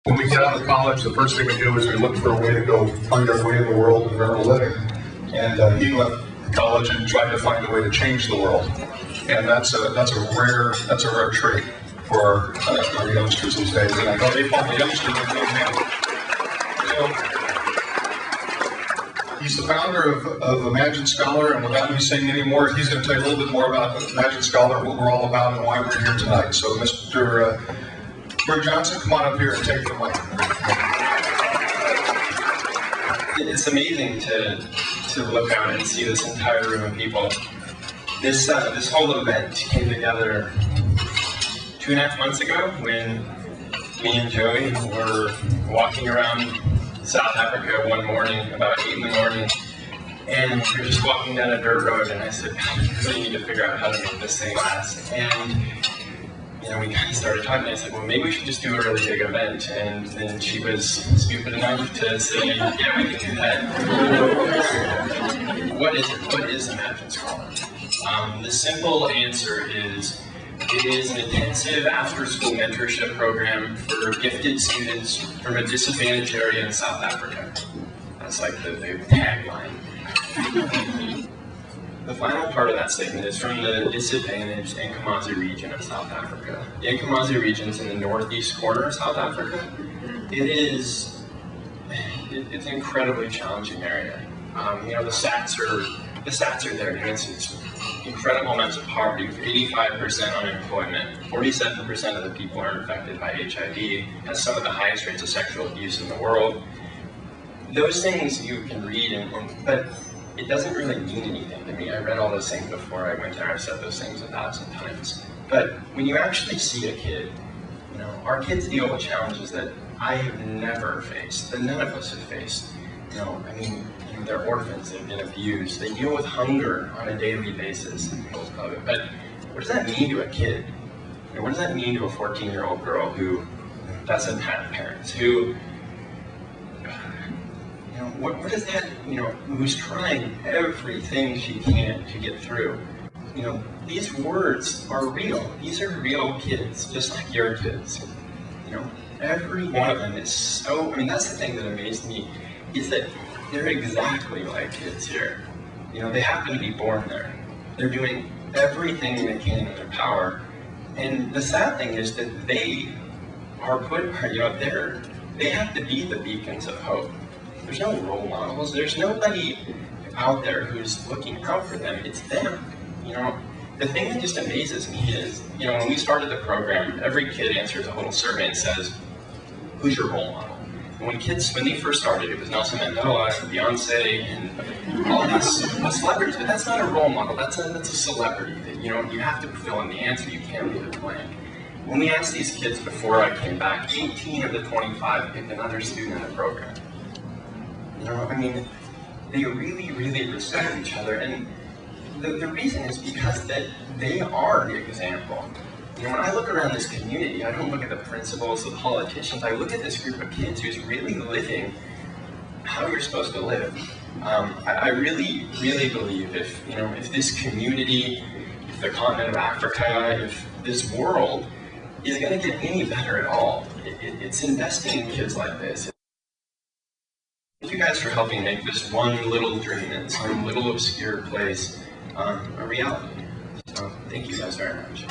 When we get out of college, the first thing we do is we look for a way to go find our way in the world and earn a living. And he left college and tried to find a way to change the world. And that's a rare trait for our youngsters these days. And I know they call the youngsters a good man. He's the founder of Imagine Scholar, and without me saying any more, he's going to tell you a little bit more about Imagine Scholar, what we're all about, and why we're here tonight. So, Mr. Greg Johnson, come on up here and take the mic. It's amazing to look out and see this entire room of people. This whole event came together 2.5 months ago when me and Joey were walking around South Africa one morning, about 8 in the morning, and we were just walking down a dirt road, and I said, we really need to figure out how to make this thing last. And we kind of started talking, and I said, well, maybe we should just do a really big event. And then she was stupid enough to say, yeah, we can do that. What is it? What is Imagine Scholar? The simple answer is, it is an intensive after-school mentorship program for gifted students from a disadvantaged area in South Africa. That's like the tagline. The final part of that statement is from the disadvantaged Nkomazi region of South Africa. The Nkomazi region is in the northeast corner of South Africa. It's an incredibly challenging area. The stats are there. It's incredible amounts of poverty, with 85% unemployment, 47% of the people are infected by HIV, has some of the highest rates of sexual abuse in the world. Those things you can read, but it doesn't really mean anything to me. I read all those things before I went there. I've said those things 1,000 times. But when you actually see a kid, our kids deal with challenges that I have never faced, that none of us have faced. They're orphans, they've been abused, they deal with hunger on a daily basis. But what does that mean to a kid? What does that mean to a 14-year-old girl who doesn't have parents, who what does that, who's trying everything she can to get through? These words are real. These are real kids, just like your kids. Every one of them is so, that's the thing that amazed me, is that they're exactly like kids here. They happen to be born there. They're doing everything they can in their power. And the sad thing is that they are they have to be the beacons of hope. There's no role models. There's nobody out there who's looking out for them. It's them. The thing that just amazes me is, when we started the program, every kid answers a little survey and says, who's your role model? And when they first started, it was Nelson Mandela and Beyonce and all these celebrities, but that's not a role model. That's a celebrity that, you have to fill in the answer. You can't leave it blank. When we asked these kids before I came back, 18 of the 25 picked another student in the program. They really, really respect each other, and the reason is because that they are the example. When I look around this community, I don't look at the principals, the politicians, I look at this group of kids who's really living how you're supposed to live. I really, really believe if this community, if the continent of Africa, if this world is going to get any better at all, it's investing in kids like this. Thank you guys for helping make this one little dream in some little obscure place a reality. So thank you guys very much.